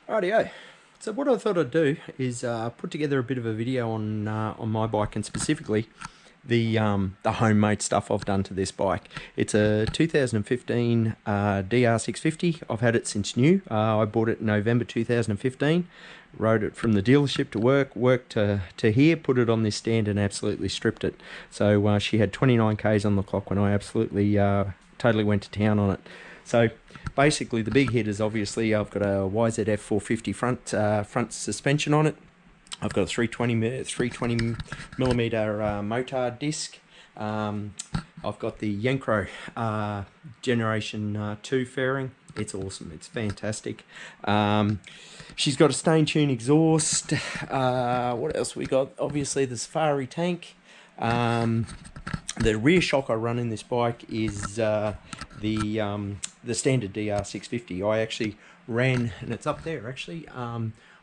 Rightio. So what I thought I'd do is put together a bit of a video on my bike, and specifically the homemade stuff I've done to this bike. It's a 2015 DR650. I've had it since new. I bought it in November 2015. Rode it from the dealership to work to here, put it on this stand and absolutely stripped it. So she had 29 Ks on the clock when I absolutely totally went to town on it. So basically the big hit is obviously I've got a YZF450 front suspension on it. I've got a 320 millimeter motard disc. I've got the Yenkro Generation 2 fairing. It's awesome. It's fantastic. She's got a stain tune exhaust. What else we got? Obviously the Safari tank. The rear shock I run in this bike is the standard DR650. I actually ran, and it's up there actually,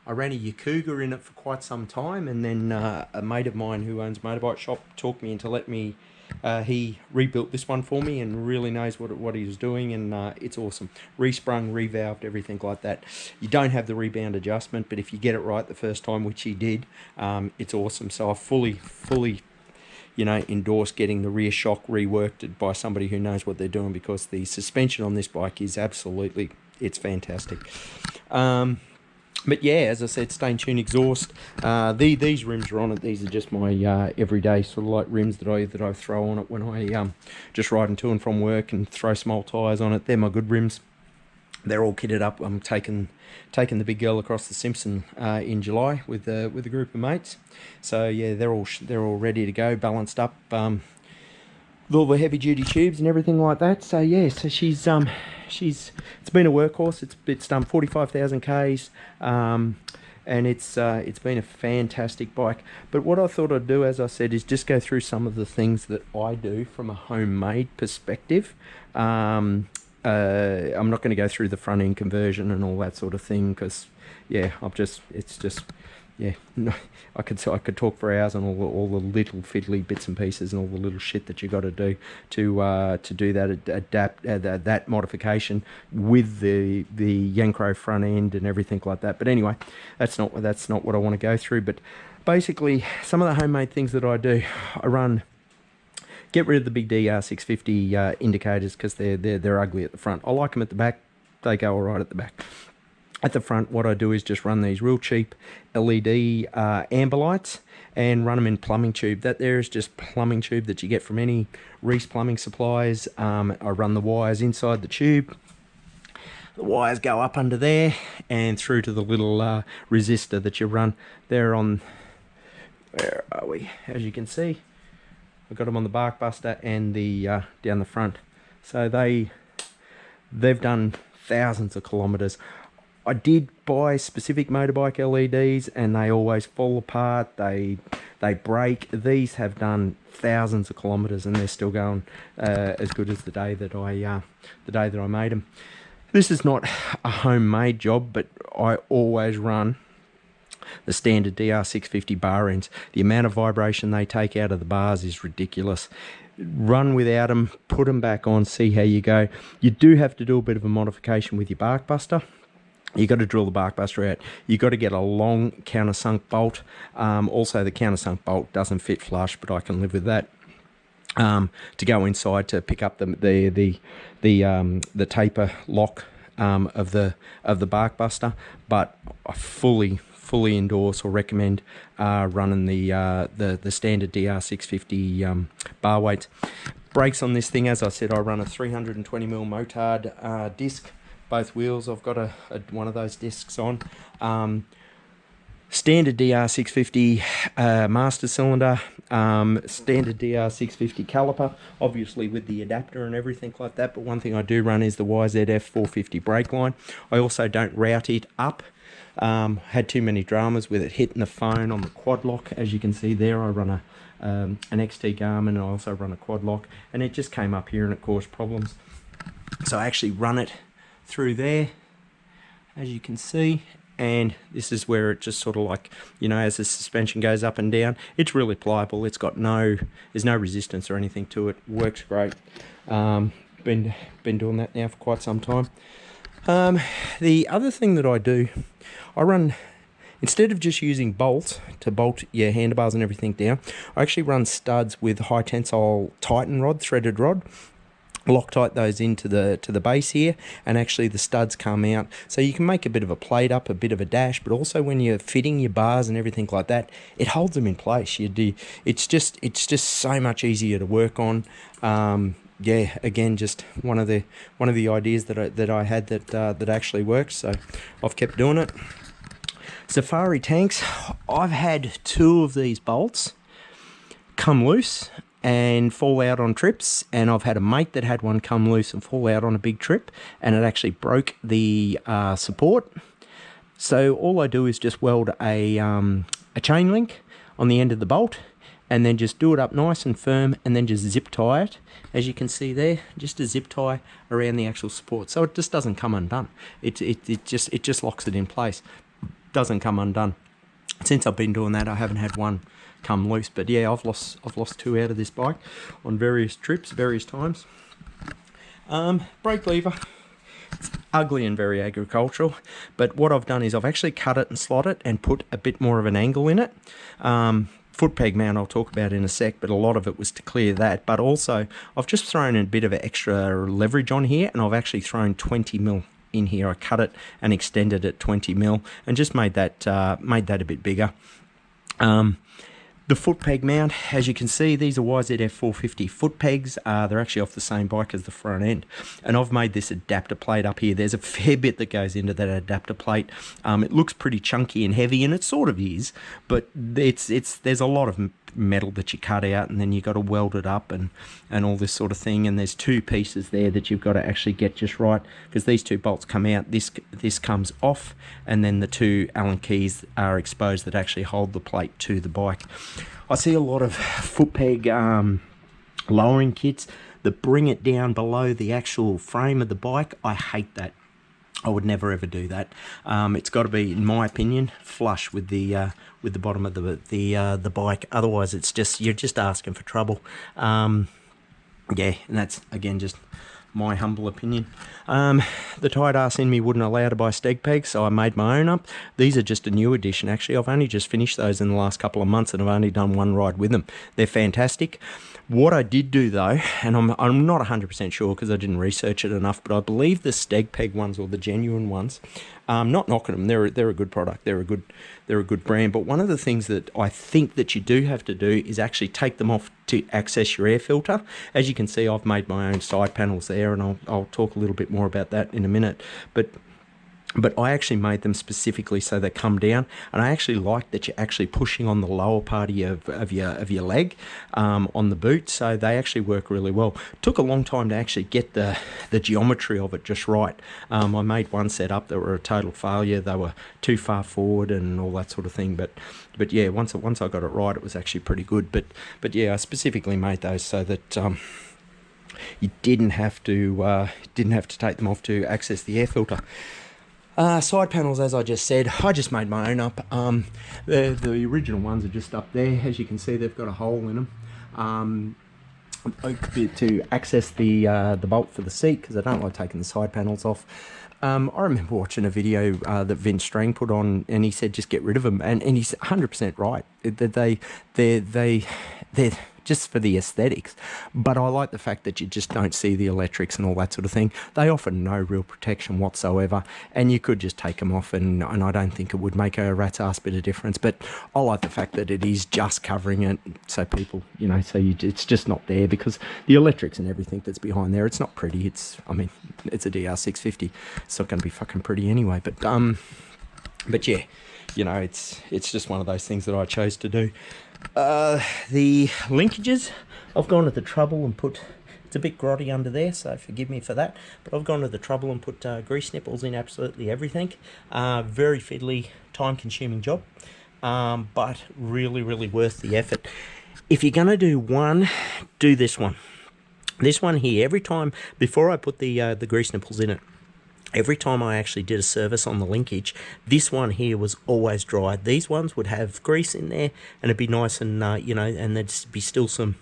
I ran a Yakuga in it for quite some time, and then a mate of mine who owns a motorbike shop talked me into let me, he rebuilt this one for me and really knows what he was doing, and it's awesome. Resprung, revalved, everything like that. You don't have the rebound adjustment, but if you get it right the first time, which he did, it's awesome. So I fully endorse getting the rear shock reworked by somebody who knows what they're doing, because the suspension on this bike is absolutely, it's fantastic. But yeah, as I said, stain tune exhaust. These rims are on it. These are just my everyday sort of like rims that I throw on it when I just riding to and from work and throw small tyres on it. They're my good rims. They're all kitted up. I'm taking the big girl across the Simpson in July with a group of mates. So yeah, they're all ready to go, balanced up, with all the heavy duty tubes and everything like that. So yeah, so she's it's been a workhorse. It's done 45,000 Ks, and it's been a fantastic bike. But what I thought I'd do, as I said, is just go through some of the things that I do from a homemade perspective. I'm not going to go through the front end conversion and all that sort of thing, because yeah, no, I could talk for hours on all the little fiddly bits and pieces and all the little shit that you got to do to do that modification with the Yenkro front end and everything like that. But anyway, that's not what I want to go through. But basically, some of the homemade things that I do, I run. Get rid of the big DR650 indicators, because they're ugly at the front. I like them at the back. They go all right at the back. At the front, what I do is just run these real cheap LED amber lights and run them in plumbing tube. That there is just plumbing tube that you get from any Reese plumbing supplies. I run the wires inside the tube. The wires go up under there and through to the little resistor that you run there on. Where are we? As you can see, I've got them on the bark buster and the down the front. So they've done thousands of kilometers. I did buy specific motorbike LEDs and they always fall apart. They break. These have done thousands of kilometers and they're still going as good as the day that I made them. This is not a homemade job, but I always run the standard DR650 bar ends. The amount of vibration they take out of the bars is ridiculous. Run without them, put them back on, see how you go. You do have to do a bit of a modification with your bark buster. You got to drill the bark buster out. You got to get a long countersunk bolt. Also, the countersunk bolt doesn't fit flush, but I can live with that. To go inside to pick up the taper lock of the bark buster, but I fully endorse or recommend running the standard DR650 bar weights. Brakes on this thing, as I said, I run a 320mm motard disc. Both wheels, I've got one of those discs on. Standard DR650 master cylinder, standard DR650 caliper, obviously with the adapter and everything like that. But one thing I do run is the YZF450 brake line. I also don't route it up. Had too many dramas with it hitting the phone on the quad lock. As you can see there, I run an XT Garmin, and I also run a quad lock, and it just came up here and it caused problems. So I actually run it through there, as you can see, and this is where it just sort of like, as the suspension goes up and down, it's really pliable. It's got there's no resistance or anything to it. Works great. Been doing that now for quite some time. The other thing that I do, I run, instead of just using bolts to bolt your handlebars and everything down, I actually run studs with high tensile Titan rod, threaded rod. Loctite those into the base here, and actually the studs come out, so you can make a bit of a plate up, a bit of a dash, but also when you're fitting your bars and everything like that, it holds them in place. It's just so much easier to work on. Yeah, again, just one of the ideas that I had that actually works, so I've kept doing it. Safari tanks, I've had 2 of these bolts come loose and fall out on trips, and I've had a mate that had one come loose and fall out on a big trip, and it actually broke the support. So all I do is just weld a chain link on the end of the bolt, and then just do it up nice and firm, and then just zip tie it, as you can see there, just a zip tie around the actual support, so it just doesn't come undone. It just locks it in place, doesn't come undone. Since I've been doing that, I haven't had one come loose, but yeah, I've lost 2 out of this bike on various trips, various times. Brake lever, it's ugly and very agricultural, but what I've done is I've actually cut it and slot it and put a bit more of an angle in it. Foot peg mount I'll talk about in a sec, but a lot of it was to clear that, but also I've just thrown a bit of extra leverage on here, and I've actually thrown 20mm in here. I cut it and extended it 20mm and just made that a bit bigger. The foot peg mount, as you can see, these are YZF450 foot pegs. They're actually off the same bike as the front end, and I've made this adapter plate up here. There's a fair bit that goes into that adapter plate. It looks pretty chunky and heavy, and it sort of is, but there's a lot of metal that you cut out, and then you got to weld it up and all this sort of thing, and there's 2 pieces there that you've got to actually get just right, because these 2 bolts come out, this comes off, and then the 2 Allen keys are exposed that actually hold the plate to the bike. I see a lot of foot peg lowering kits that bring it down below the actual frame of the bike. I hate that. I would never ever do that. It's got to be, in my opinion, flush with the bottom of the bike. Otherwise, you're just asking for trouble. Yeah, and that's again just my humble opinion. The tight ass in me wouldn't allow to buy steg pegs, so I made my own up. These are just a new edition, actually. I've only just finished those in the last couple of months, and I've only done 1 ride with them. They're fantastic. What I did do though, and I'm not 100% sure because I didn't research it enough, but I believe the steg peg ones, or the genuine ones, not knocking them, they're a good product, they're a good brand, but one of the things that I think that you do have to do is actually take them off to access your air filter. As you can see, I've made my own side panels there, and I'll talk a little bit more about that in a minute, but I actually made them specifically so they come down, and I actually like that you're actually pushing on the lower part of your leg on the boot, so they actually work really well. Took a long time to actually get the geometry of it just right. I made one set up that were a total failure. They were too far forward and all that sort of thing, but yeah, once I got it right, it was actually pretty good. But yeah, I specifically made those so that you didn't have to take them off to access the air filter. Side panels, as I just said, I just made my own up. The original ones are just up there. As you can see, they've got a hole in them to access the bolt for the seat, because I don't like taking the side panels off. I remember watching a video that Vince Strang put on, and he said just get rid of them, and he's 100% right. They're just for the aesthetics, but I like the fact that you just don't see the electrics and all that sort of thing. They offer no real protection whatsoever, and you could just take them off, and I don't think it would make a rat's ass bit of difference, but I like the fact that it is just covering it, so people, it's just not there, because the electrics and everything that's behind there, it's not pretty. It's a DR650. It's not going to be fucking pretty anyway, but yeah, it's just one of those things that I chose to do. The linkages, I've gone to the trouble and put, it's a bit grotty under there, so forgive me for that, but I've gone to the trouble and put grease nipples in absolutely everything. Very fiddly, time consuming job, but really worth the effort. If you're going to do one, do this one. This one here, every time, before I put the grease nipples in it, every time I actually did a service on the linkage, this one here was always dry. These ones would have grease in there, and it'd be nice and, and there'd be still some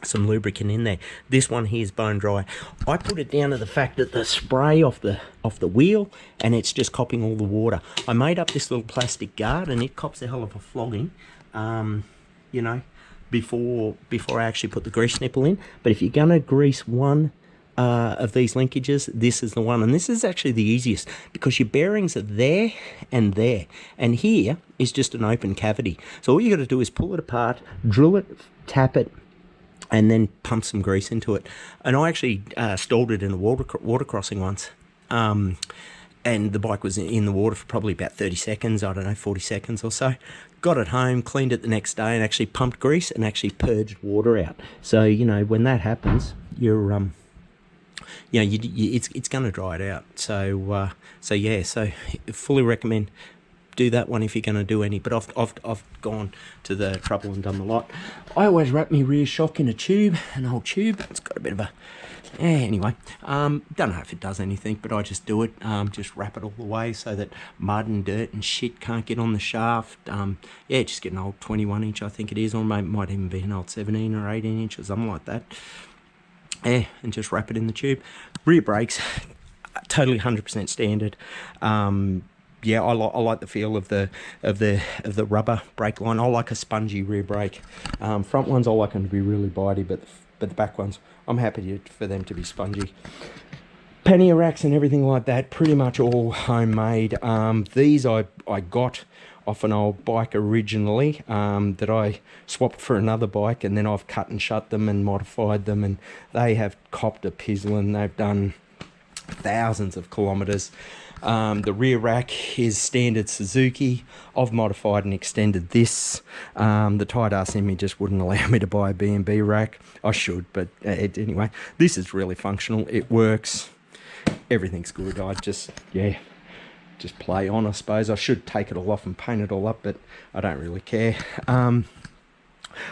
some lubricant in there. This one here is bone dry. I put it down to the fact that the spray off the wheel, and it's just copping all the water. I made up this little plastic guard, and it cops a hell of a flogging, you know, before I actually put the grease nipple in. But if you're gonna grease one of these linkages, this is the one, and this is actually the easiest because your bearings are there, and here is just an open cavity. So all you got to do is pull it apart, drill it, tap it, and then pump some grease into it. And I actually stalled it in a water crossing once, and the bike was in the water for probably about 30 seconds, I don't know, 40 seconds or so. Got it home, cleaned it the next day, and actually pumped grease and actually purged water out. So, you know, when that happens, you're you know, it's going to dry it out. So yeah, so fully recommend do that one if you're going to do any. But I've gone to the trouble and done the lot. I always wrap my rear shock in a tube, an old tube. It's got a bit of a anyway. Don't know if it does anything, but I just do it. Just wrap it all the way so that mud and dirt and shit can't get on the shaft. Yeah, just get an old 21 inch, I think it is, or might even be an old 17 or 18 inch or something like that. Yeah, and just wrap it in the tube. Rear brakes, totally 100% standard. Yeah, I like the feel of the rubber brake line. I like a spongy rear brake. Front ones I like them to be really bitey, but the back ones I'm happy for them to be spongy. Pannier racks and everything like that, pretty much all homemade. These I got off an old bike originally that I swapped for another bike, and then I've cut and shut them and modified them, and they have copped a pizzling. They've done thousands of kilometres. The rear rack is standard Suzuki. I've modified and extended this. The tight ass in me just wouldn't allow me to buy a B&B rack. I should, but anyway, this is really functional. It works. Everything's good. I just play on, I suppose. I should take it all off and paint it all up, but I don't really care. I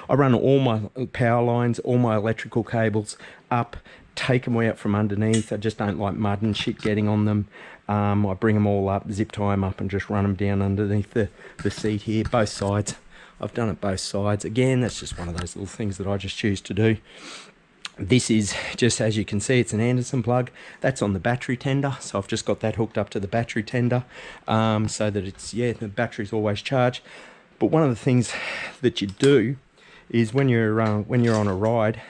run all my power lines, all my electrical cables up, take them out from underneath. I just don't like mud and shit getting on them. I bring them all up, zip tie them up, and just run them down underneath the seat here, both sides. I've done it both sides. Again, that's just one of those little things that I just choose to do. This is just, as you can see, it's an Anderson plug. That's on the battery tender, so I've just got that hooked up to the battery tender, so that it's, yeah, the battery's always charged. But one of the things that you do is when you're on a ride,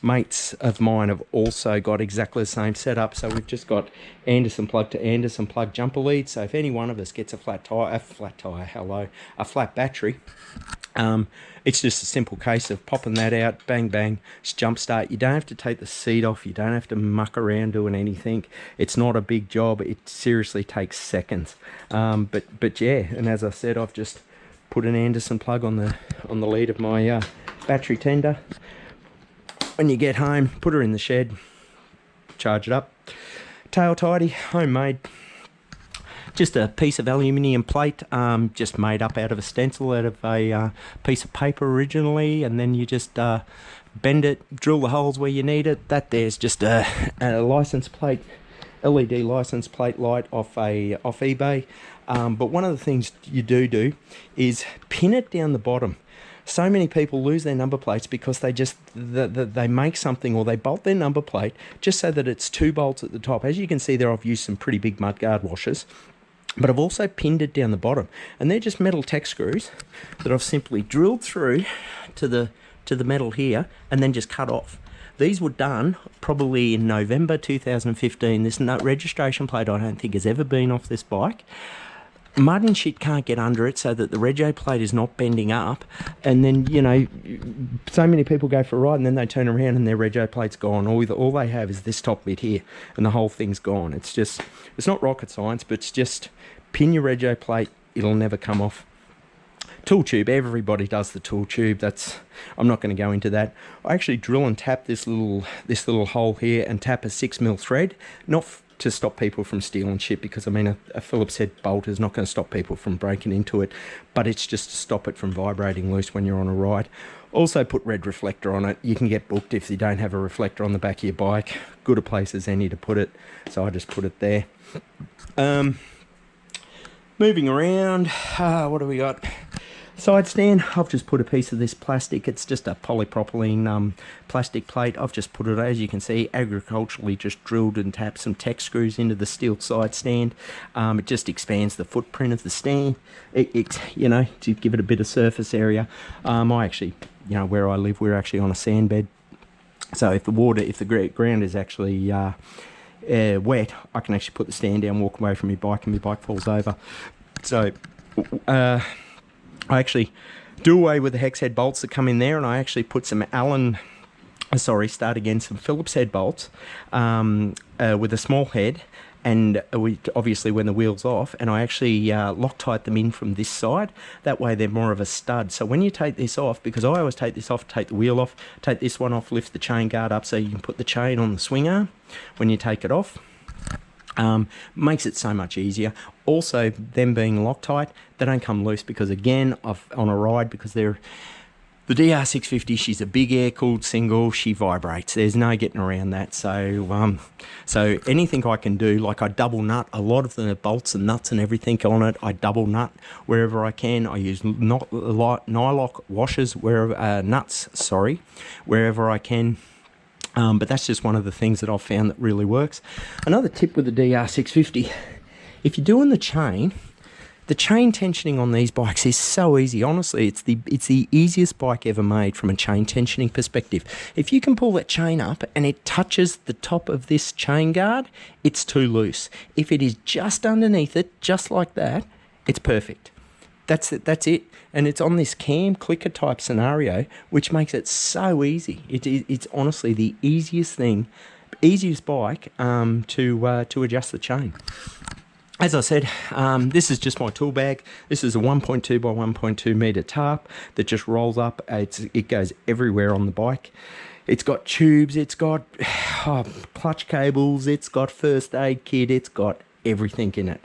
mates of mine have also got exactly the same setup. So we've just got Anderson plug to Anderson plug jumper lead. So if any one of us gets a flat battery, it's just a simple case of popping that out, bang bang, just jump start. You don't have to take the seat off, you don't have to muck around doing anything. It's not a big job, it seriously takes seconds. But yeah, and as I said, I've just put an Anderson plug on the lead of my battery tender. When you get home, put her in the shed, charge it up. Tail tidy, homemade. Just a piece of aluminium plate, just made up out of a stencil out of a piece of paper originally, and then you just bend it, drill the holes where you need it. That there's just a license plate, LED license plate light off eBay. But one of the things you do is pin it down the bottom. So many people lose their number plates because they make something, or they bolt their number plate just so that it's 2 bolts at the top. As you can see there, I've used some pretty big mudguard washers, but I've also pinned it down the bottom, and they're just metal tech screws that I've simply drilled through to the metal here and then just cut off. These were done probably in November 2015. This registration plate I don't think has ever been off this bike. Mud and shit can't get under it, so that the rego plate is not bending up, and then, you know, so many people go for a ride and then they turn around and their rego plate's gone. All they have is this top bit here, and the whole thing's gone. It's not rocket science, but it's just pin your rego plate, it'll never come off. Tool tube, everybody does the tool tube. I'm not going to go into that. I actually drill and tap this little hole here and tap a 6mm thread, not to stop people from stealing shit, because I mean a Phillips head bolt is not going to stop people from breaking into it, but it's just to stop it from vibrating loose when you're on a ride. Also put red reflector on it. You can get booked if you don't have a reflector on the back of your bike. Good a place as any to put it, so I just put it there. Moving around, what do we got? Side stand, I've just put a piece of this plastic. It's just a polypropylene plastic plate. I've just put it, as you can see, agriculturally just drilled and tapped some tech screws into the steel side stand. It just expands the footprint of the stand. You know, to give it a bit of surface area. I actually, you know, where I live, we're actually on a sand bed. So if the ground is actually wet, I can actually put the stand down, walk away from my bike, and my bike falls over. So I actually do away with the hex head bolts that come in there, and I actually put some some Phillips head bolts with a small head, and obviously when the wheel's off, and I actually Loctite them in from this side. That way they're more of a stud. So when you take this off, because I always take this off, take the wheel off, take this one off, lift the chain guard up so you can put the chain on the swing arm when you take it off. Makes it so much easier. Also, them being Loctite, they don't come loose, because again, on a ride, because they're the DR650, she's a big air-cooled single, she vibrates. There's no getting around that. So so anything I can do, like I double nut a lot of the bolts and nuts and everything on it. I double nut wherever I can. I use nylock washers wherever I can. But that's just one of the things that I've found that really works. Another tip with the DR650, if you're doing the chain tensioning on these bikes is so easy. Honestly, it's the easiest bike ever made from a chain tensioning perspective. If you can pull that chain up and it touches the top of this chain guard, it's too loose. If it is just underneath it, just like that, it's perfect. That's it. And it's on this cam clicker type scenario, which makes it so easy. It's honestly the easiest bike to adjust the chain. As I said, this is just my tool bag. This is a 1.2 by 1.2 meter tarp that just rolls up. It goes everywhere on the bike. It's got tubes, it's got clutch cables, it's got first aid kit, it's got everything in it.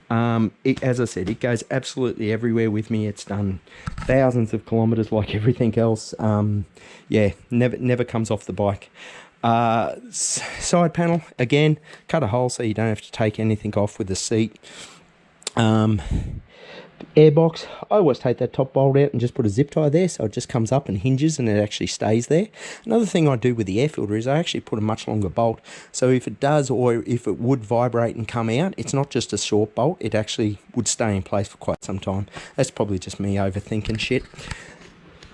As I said, it goes absolutely everywhere with me. It's done thousands of kilometers like everything else. Yeah, never comes off the bike. Side panel, again, cut a hole so you don't have to take anything off with the seat. Airbox, I always take that top bolt out and just put a zip tie there, so it just comes up and hinges and it actually stays there. Another thing I do with the air filter is I actually put a much longer bolt, so if it does, or if it would vibrate and come out, it's not just a short bolt, it actually would stay in place for quite some time. That's probably just me overthinking shit.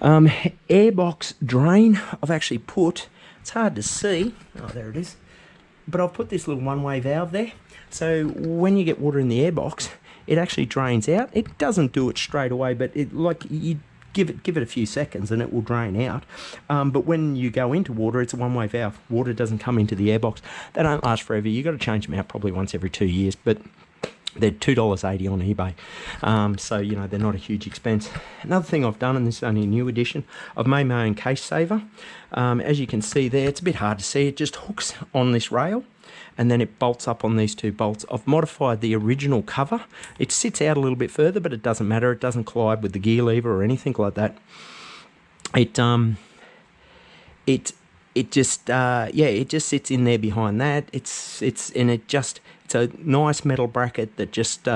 Airbox drain, I've actually put, it's hard to see, oh there it is, but I've put this little one-way valve there, so when you get water in the airbox, it actually drains out. It doesn't do it straight away, but you give it a few seconds and it will drain out. But when you go into water, it's a one-way valve. Water doesn't come into the airbox. They don't last forever. You've got to change them out probably once every 2 years, but they're $2.80 on eBay. So, you know, they're not a huge expense. Another thing I've done, and this is only a new edition, I've made my own case saver. As you can see there, it's a bit hard to see. It just hooks on this rail, and then it bolts up on these two bolts. I've modified the original cover. It sits out a little bit further, but it doesn't matter. It doesn't collide with the gear lever or anything like that. It just sits in there behind that. It's a nice metal bracket that just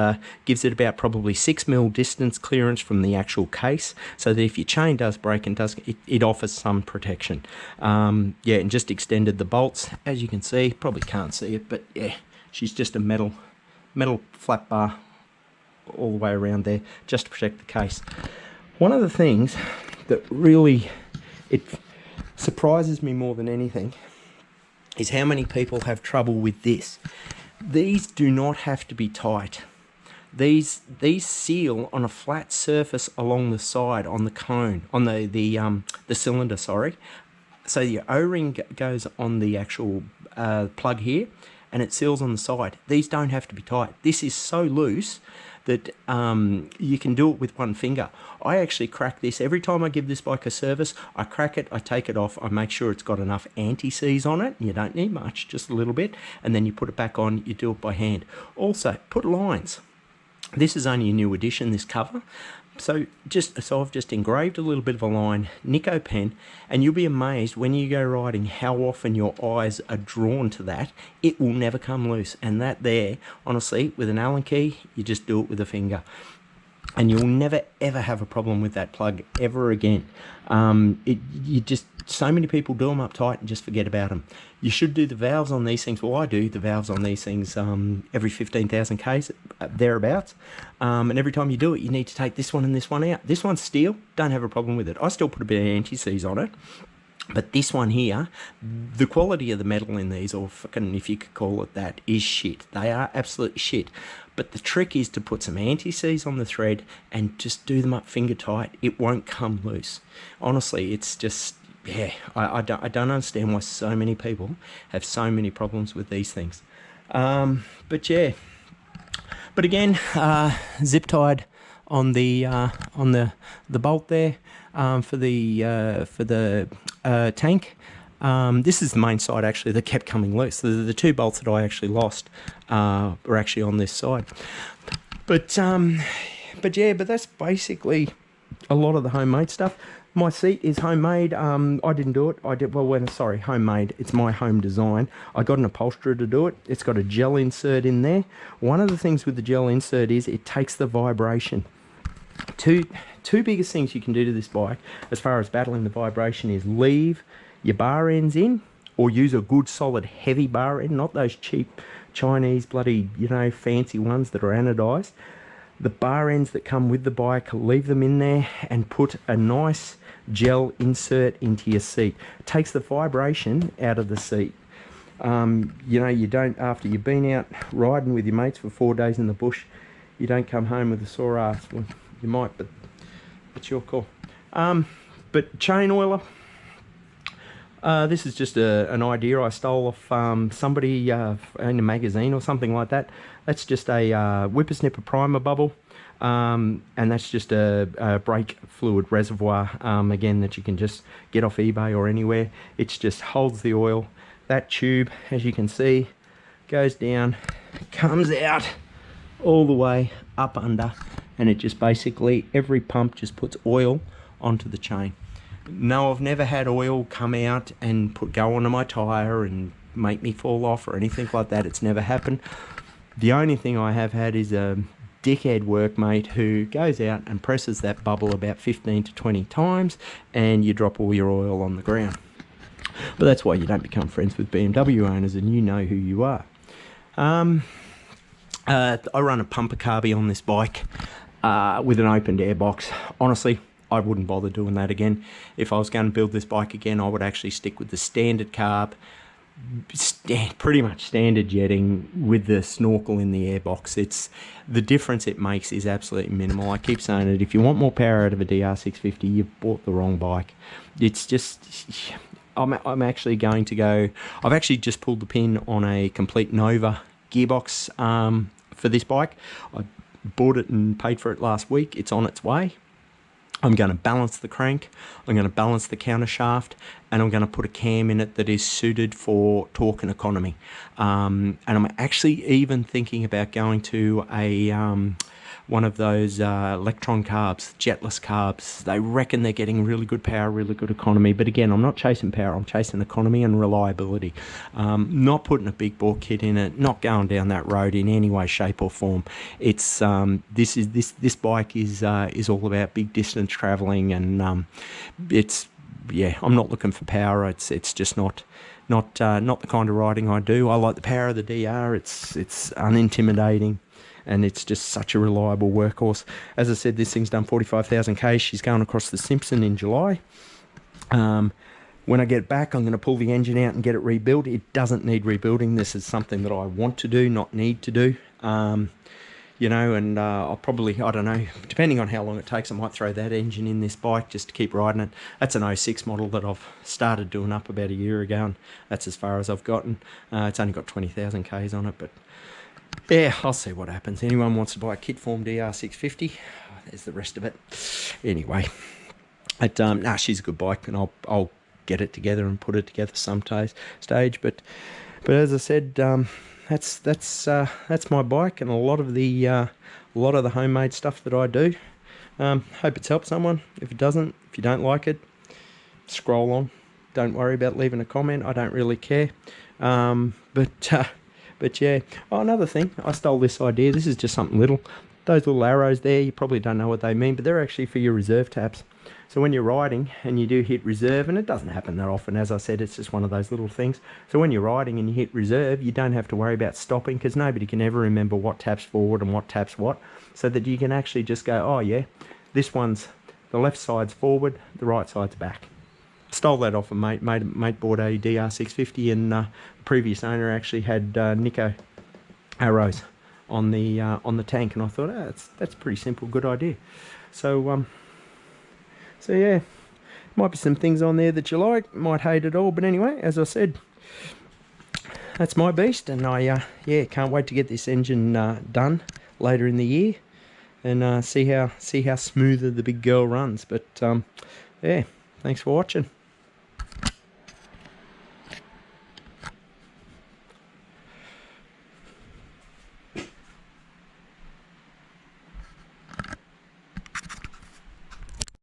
gives it about probably 6mm distance clearance from the actual case, so that if your chain does break and it offers some protection. Yeah, and just extended the bolts, as you can see. Probably can't see it, but yeah, she's just a metal flat bar all the way around there just to protect the case. One of the things that really surprises me more than anything is how many people have trouble with this. These do not have to be tight. These seal on a flat surface along the side, on the cone, on the cylinder, sorry. So your O-ring goes on the actual plug here, and it seals on the side. These don't have to be tight. This is so loose that you can do it with one finger. I actually crack this every time I give this bike a service. I crack it, I take it off, I make sure it's got enough anti-seize on it. You don't need much, just a little bit, and then you put it back on. You do it by hand. Also, put lines. This is only a new edition, this cover. So I've just engraved a little bit of a line, Nico pen, and you'll be amazed when you go riding how often your eyes are drawn to that. It will never come loose. And that there, honestly, with an Allen key, you just do it with a finger. and you'll never ever have a problem with that plug ever again. You just, so many people do them up tight and just forget about them. You should do the valves on these things. Well, I do the valves on these things every 15,000 Ks, thereabouts. And every time you do it, you need to take this one and this one out. This one's steel, don't have a problem with it. I still put a bit of anti-seize on it. But this one here, the quality of the metal in these, or fucking, if you could call it that, is shit. They are absolutely shit. But the trick is to put some anti-seize on the thread and just do them up finger tight. It won't come loose. Honestly, it's just, yeah, I don't understand why so many people have so many problems with these things. But yeah. But again, zip tied on the bolt there for the tank. This is the main side actually that kept coming loose. The two bolts that I actually lost were actually on this side. But yeah, but that's basically a lot of the homemade stuff. My seat is homemade. I didn't do it. Homemade. It's my home design. I got an upholsterer to do it. It's got a gel insert in there. One of the things with the gel insert is it takes the vibration. Two biggest things you can do to this bike as far as battling the vibration is leave your bar ends in, or use a good solid heavy bar end, not those cheap Chinese bloody, you know, fancy ones that are anodized. The bar ends that come with the bike, leave them in there and put a nice gel insert into your seat. It takes the vibration out of the seat. You know, you don't, after you've been out riding with your mates for 4 days in the bush, you don't come home with a sore ass. Well, you might, but it's your call. But chain oiler, this is just an idea I stole off somebody in a magazine or something like that. That's just a whippersnipper primer bubble, and that's just a brake fluid reservoir, again, that you can just get off eBay or anywhere. It just holds the oil. That tube, as you can see, goes down, comes out all the way up under, and it just basically, every pump just puts oil onto the chain. No, I've never had oil come out and go onto my tyre and make me fall off or anything like that. It's never happened. The only thing I have had is a dickhead workmate who goes out and presses that bubble about 15 to 20 times, and you drop all your oil on the ground. But that's why you don't become friends with BMW owners, and you know who you are. I run a pumper carby on this bike with an opened airbox. Honestly, I wouldn't bother doing that again. If I was going to build this bike again, I would actually stick with the standard carb, pretty much standard jetting with the snorkel in the airbox. It's the difference it makes is absolutely minimal. I keep saying it, if you want more power out of a DR650, you've bought the wrong bike. It's just, I'm actually going to go, I've actually just pulled the pin on a complete Nova gearbox for this bike. I bought it and paid for it last week. It's on its way. I'm going to balance the crank, I'm going to balance the counter shaft, and I'm going to put a cam in it that is suited for torque and economy. And I'm actually even thinking about going to a one of those electron carbs, jetless carbs. They reckon they're getting really good power, really good economy. But again, I'm not chasing power, I'm chasing economy and reliability. Not putting a big bore kit in it, not going down that road in any way, shape or form. It's this bike is all about big distance traveling, and it's, yeah, I'm not looking for power. It's just not the kind of riding I do. I like the power of the DR. It's unintimidating, and it's just such a reliable workhorse. As I said, this thing's done 45,000 Ks. She's going across the Simpson in July. When I get back, I'm going to pull the engine out and get it rebuilt. It doesn't need rebuilding. This is something that I want to do, not need to do. You know, and I'll probably, I don't know, depending on how long it takes, I might throw that engine in this bike just to keep riding it. That's an 06 model that I've started doing up about a year ago, and that's as far as I've gotten. It's only got 20,000 Ks on it, but yeah, I'll see what happens. Anyone wants to buy a kit form DR650, there's the rest of it. Anyway, she's a good bike, and I'll get it together and put it together some stage. But as I said, that's my bike, and a lot of the homemade stuff that I do. Hope it's helped someone. If it doesn't, if you don't like it, but don't worry about leaving a comment. I don't really care. But But yeah. Oh, another thing, I stole this idea. This is just something little. Those little arrows there, you probably don't know what they mean, but they're actually for your reserve taps. So when you're riding and you do hit reserve, and it doesn't happen that often, as I said, it's just one of those little things. So when you're riding and you hit reserve, you don't have to worry about stopping, because nobody can ever remember what taps forward and what taps what, so that you can actually just go, oh yeah, this one's, the left side's forward, the right side's back. Stole that off a mate. Mate bought a DR650, and the previous owner actually had Nico arrows on the tank, and I thought, oh, that's pretty simple, good idea. So yeah, might be some things on there that you like, might hate it all, but anyway, as I said, that's my beast, and I yeah, can't wait to get this engine done later in the year, and see how smoother the big girl runs. But yeah, thanks for watching.